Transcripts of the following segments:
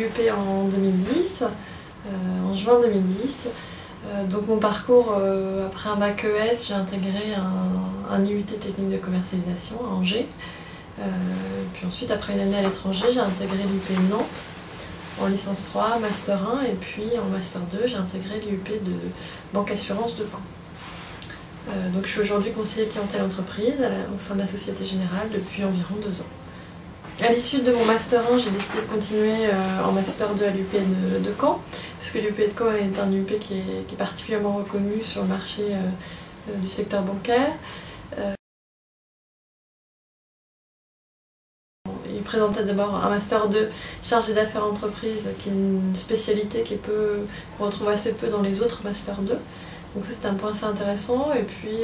l'UP en 2010, en juin 2010. Donc mon parcours, après un bac ES, j'ai intégré un IUT technique de commercialisation à Angers. Puis ensuite, après une année à l'étranger, j'ai intégré l'UP de Nantes en licence 3, master 1, et puis en master 2, j'ai intégré l'UP de banque assurance de Caen. Donc je suis aujourd'hui conseiller clientèle entreprise au sein de la Société Générale depuis environ 2 ans. À l'issue de mon master 1, j'ai décidé de continuer en master 2 à l'UP de Caen, puisque l'UP de Caen est un UP qui est particulièrement reconnu sur le marché du secteur bancaire. Il présentait d'abord un master 2 chargé d'affaires entreprises, qui est une spécialité qu'on retrouve assez peu dans les autres master 2. Donc ça, c'était un point assez intéressant, et puis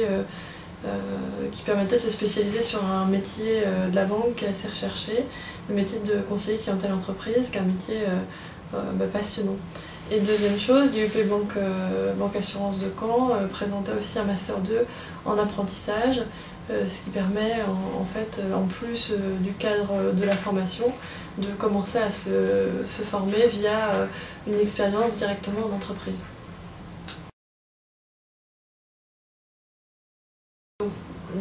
qui permettait de se spécialiser sur un métier de la banque qui est assez recherché, le métier de conseiller clientèle entreprise, qui est un métier passionnant. Et deuxième chose, l'UP banque assurance de Caen présentait aussi un master 2 en apprentissage, ce qui permet en fait, en plus du cadre de la formation, de commencer à se former via une expérience directement en entreprise.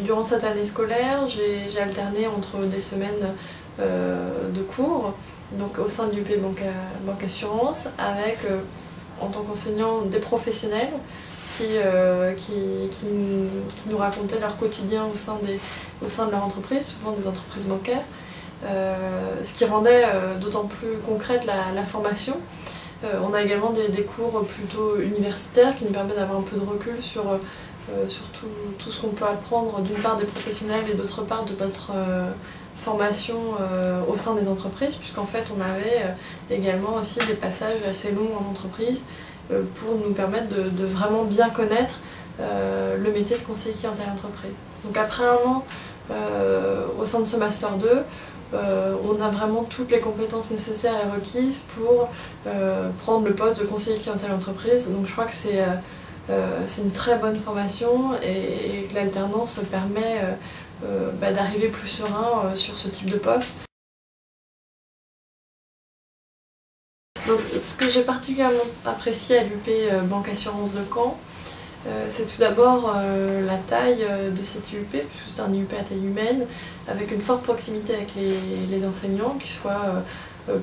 Durant cette année scolaire, j'ai alterné entre des semaines de cours, donc au sein de l'UP banque assurance, avec en tant qu'enseignant des professionnels qui nous racontaient leur quotidien au sein de leur entreprise, souvent des entreprises bancaires, ce qui rendait d'autant plus concrète la formation. On a également des cours plutôt universitaires qui nous permettent d'avoir un peu de recul sur tout ce qu'on peut apprendre, d'une part des professionnels et d'autre part de notre formation au sein des entreprises, puisqu'en fait on avait également aussi des passages assez longs en entreprise pour nous permettre de vraiment bien connaître le métier de conseiller clientèle entreprise. Donc après un an au sein de ce Master 2, on a vraiment toutes les compétences nécessaires et requises pour prendre le poste de conseiller clientèle entreprise. Donc je crois que c'est une très bonne formation et que l'alternance permet d'arriver plus serein sur ce type de poste. Donc, ce que j'ai particulièrement apprécié à l'UP Banque Assurance de Caen, c'est tout d'abord la taille de cette UP, puisque c'est un UP à taille humaine, avec une forte proximité avec les enseignants, qu'ils soient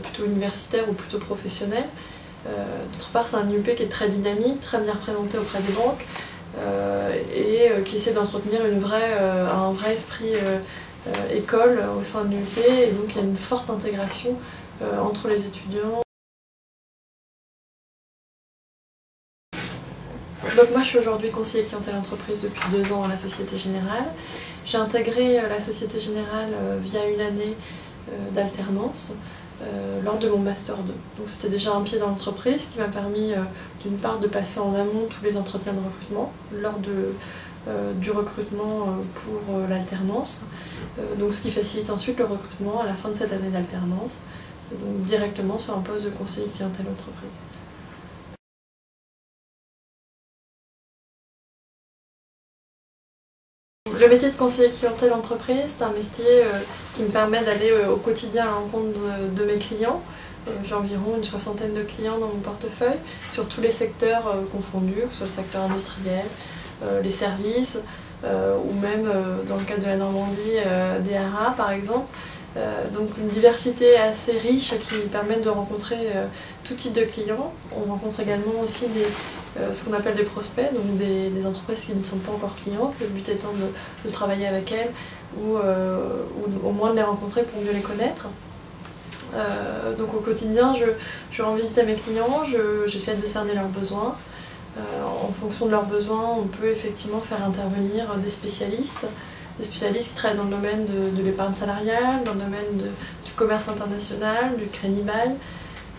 plutôt universitaires ou plutôt professionnels. D'autre part, c'est un UP qui est très dynamique, très bien représenté auprès des banques et qui essaie d'entretenir un vrai esprit école au sein de l'UP, et donc il y a une forte intégration entre les étudiants. Donc moi je suis aujourd'hui conseiller clientèle entreprise depuis 2 ans à la Société Générale. J'ai intégré la Société Générale via une année d'alternance lors de mon Master 2. Donc c'était déjà un pied dans l'entreprise qui m'a permis d'une part de passer en amont tous les entretiens de recrutement lors du recrutement pour l'alternance. Donc ce qui facilite ensuite le recrutement à la fin de cette année d'alternance, donc directement sur un poste de conseiller clientèle entreprise. Le métier de conseiller clientèle entreprise, c'est un métier qui me permet d'aller au quotidien à la rencontre de mes clients. J'ai environ une 60aine de clients dans mon portefeuille, sur tous les secteurs confondus, que ce soit le secteur industriel, les services, ou même dans le cadre de la Normandie, des haras par exemple. Donc une diversité assez riche qui permet de rencontrer tout type de clients. On rencontre également aussi ce qu'on appelle des prospects, donc des entreprises qui ne sont pas encore clientes, le but étant de travailler avec elles ou au moins de les rencontrer pour mieux les connaître. Donc au quotidien, je rends visite à mes clients, j'essaie de cerner leurs besoins. En fonction de leurs besoins, on peut effectivement faire intervenir des spécialistes qui travaillent dans le domaine de l'épargne salariale, dans le domaine du commerce international, du crédit bail,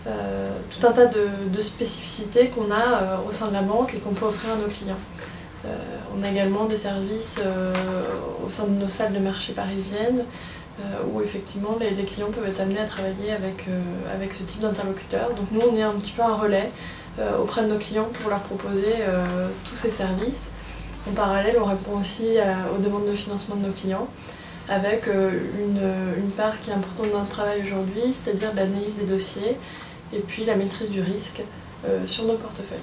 tout un tas de spécificités qu'on a au sein de la banque et qu'on peut offrir à nos clients. On a également des services au sein de nos salles de marché parisiennes où effectivement les clients peuvent être amenés à travailler avec ce type d'interlocuteur. Donc nous on est un petit peu un relais auprès de nos clients pour leur proposer tous ces services. En parallèle, on répond aussi aux demandes de financement de nos clients avec une part qui est importante dans notre travail aujourd'hui, c'est-à-dire de l'analyse des dossiers et puis la maîtrise du risque sur nos portefeuilles.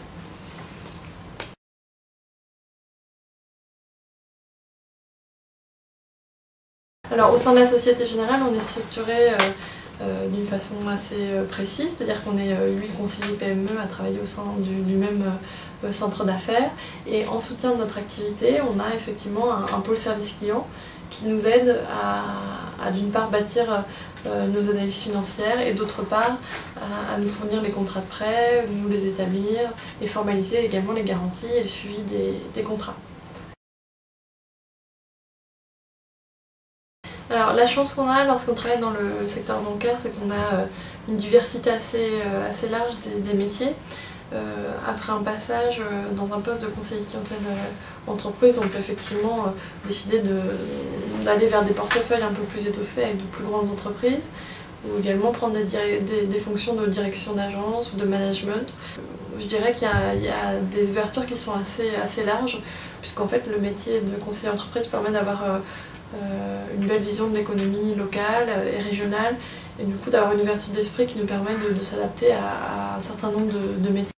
Alors au sein de la Société Générale, on est structuré d'une façon assez précise, c'est-à-dire qu'on est 8 conseillers PME à travailler au sein du même centre d'affaires. Et en soutien de notre activité, on a effectivement un pôle service client qui nous aide à d'une part bâtir nos analyses financières et d'autre part à nous fournir les contrats de prêt, nous les établir et formaliser également les garanties et le suivi des contrats. Alors la chance qu'on a lorsqu'on travaille dans le secteur bancaire, c'est qu'on a une diversité assez large des métiers. Après un passage dans un poste de conseiller clientèle entreprise, on peut effectivement décider d'aller vers des portefeuilles un peu plus étoffés avec de plus grandes entreprises, ou également prendre des fonctions de direction d'agence ou de management. Je dirais qu'il y a des ouvertures qui sont assez larges, puisqu'en fait le métier de conseiller entreprise permet d'avoir une belle vision de l'économie locale et régionale, et du coup d'avoir une ouverture d'esprit qui nous permet de s'adapter à un certain nombre de métiers.